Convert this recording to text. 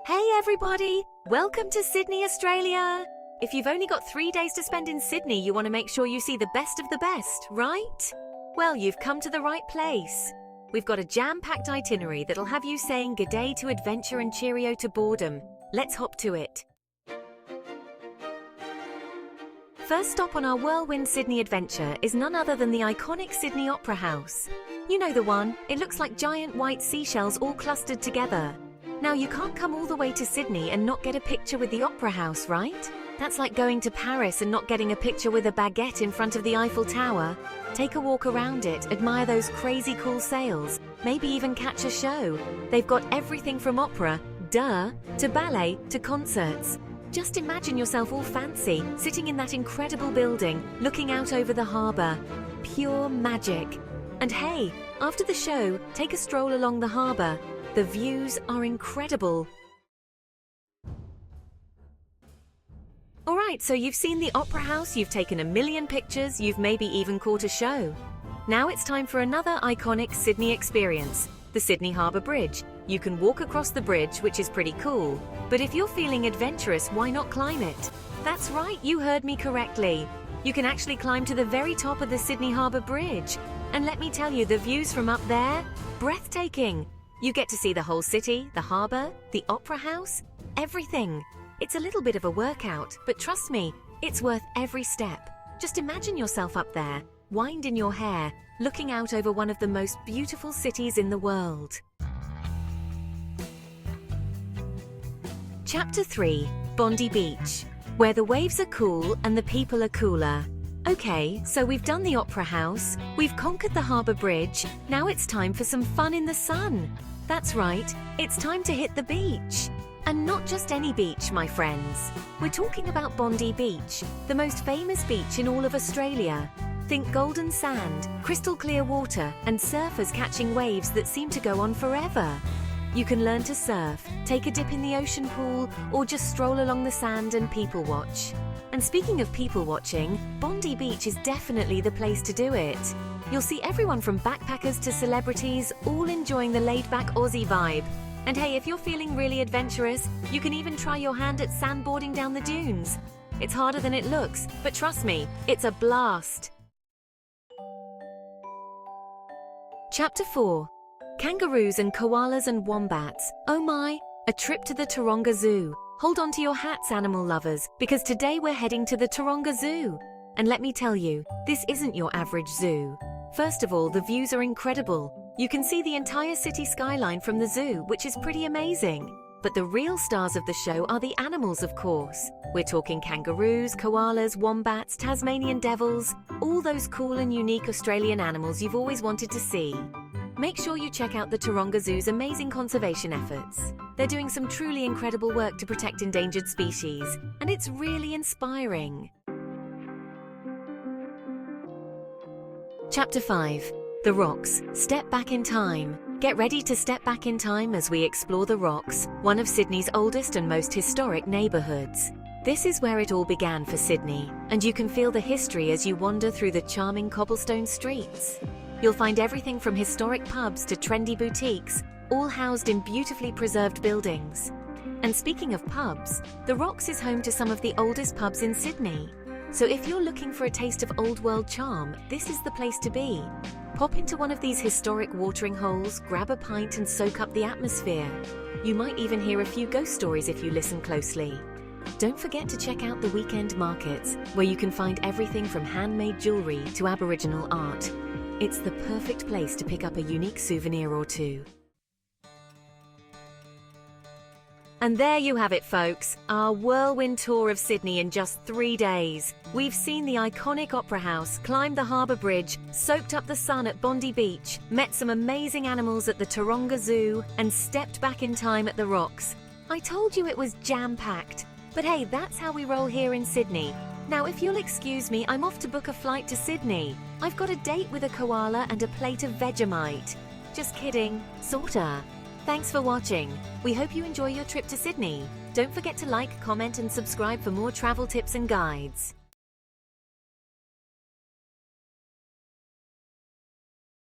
Hey everybody! Welcome to Sydney, Australia! If you've only got 3 days to spend in Sydney, you want to make sure you see the best of the best, right? Well, you've come to the right place. We've got a jam-packed itinerary that'll have you saying g'day to adventure and cheerio to boredom. Let's hop to it. First stop on our whirlwind Sydney adventure is none other than the iconic Sydney Opera House. You know the one, it looks like giant white seashells all clustered together. Now you can't come all the way to Sydney and not get a picture with the Opera House, right? That's like going to Paris and not getting a picture with a baguette in front of the Eiffel Tower. Take a walk around it, admire those crazy cool sails, maybe even catch a show. They've got everything from opera, duh, to ballet, to concerts. Just imagine yourself all fancy, sitting in that incredible building, looking out over the harbour. Pure magic. And hey, after the show, take a stroll along the harbour. The views are incredible. Alright, so you've seen the Opera House, you've taken a million pictures, you've maybe even caught a show. Now it's time for another iconic Sydney experience, the Sydney Harbour Bridge. You can walk across the bridge, which is pretty cool, but if you're feeling adventurous, why not climb it? That's right, you heard me correctly. You can actually climb to the very top of the Sydney Harbour Bridge. And let me tell you, the views from up there, breathtaking. You get to see the whole city, the harbour, the Opera House, everything. It's a little bit of a workout, but trust me, it's worth every step. Just imagine yourself up there, wind in your hair, looking out over one of the most beautiful cities in the world. Chapter 3, Bondi Beach, where the waves are cool and the people are cooler. Okay, so we've done the Opera House, we've conquered the Harbour Bridge, now it's time for some fun in the sun. That's right, it's time to hit the beach. And not just any beach, my friends. We're talking about Bondi Beach, the most famous beach in all of Australia. Think golden sand, crystal clear water, and surfers catching waves that seem to go on forever. You can learn to surf, take a dip in the ocean pool, or just stroll along the sand and people watch. And speaking of people watching, Bondi Beach is definitely the place to do it. You'll see everyone from backpackers to celebrities all enjoying the laid-back Aussie vibe. And hey, if you're feeling really adventurous, you can even try your hand at sandboarding down the dunes. It's harder than it looks, but trust me, it's a blast. Chapter 4. Kangaroos and koalas and wombats. Oh my, a trip to the Taronga Zoo. Hold on to your hats, animal lovers, because today we're heading to the Taronga Zoo. And let me tell you, this isn't your average zoo. First of all, the views are incredible. You can see the entire city skyline from the zoo, which is pretty amazing. But the real stars of the show are the animals, of course. We're talking kangaroos, koalas, wombats, Tasmanian devils, all those cool and unique Australian animals you've always wanted to see. Make sure you check out the Taronga Zoo's amazing conservation efforts. They're doing some truly incredible work to protect endangered species, and it's really inspiring. Chapter 5. The Rocks. Step back in time. Get ready to step back in time as we explore the Rocks, one of Sydney's oldest and most historic neighbourhoods. This is where it all began for Sydney, and you can feel the history as you wander through the charming cobblestone streets. You'll find everything from historic pubs to trendy boutiques, all housed in beautifully preserved buildings. And speaking of pubs, the Rocks is home to some of the oldest pubs in Sydney. So if you're looking for a taste of old world charm, this is the place to be. Pop into one of these historic watering holes, grab a pint and soak up the atmosphere. You might even hear a few ghost stories if you listen closely. Don't forget to check out the weekend markets, where you can find everything from handmade jewellery to Aboriginal art. It's the perfect place to pick up a unique souvenir or two. And there you have it, folks, our whirlwind tour of Sydney in just 3 days. We've seen the iconic Opera House, climbed the Harbour Bridge, soaked up the sun at Bondi Beach, met some amazing animals at the Taronga Zoo, and stepped back in time at the Rocks. I told you it was jam-packed. But hey, that's how we roll here in Sydney. Now, if you'll excuse me, I'm off to book a flight to Sydney. I've got a date with a koala and a plate of Vegemite. Just kidding, sorta. Thanks for watching. We hope you enjoy your trip to Sydney. Don't forget to like, comment and subscribe for more travel tips and guides.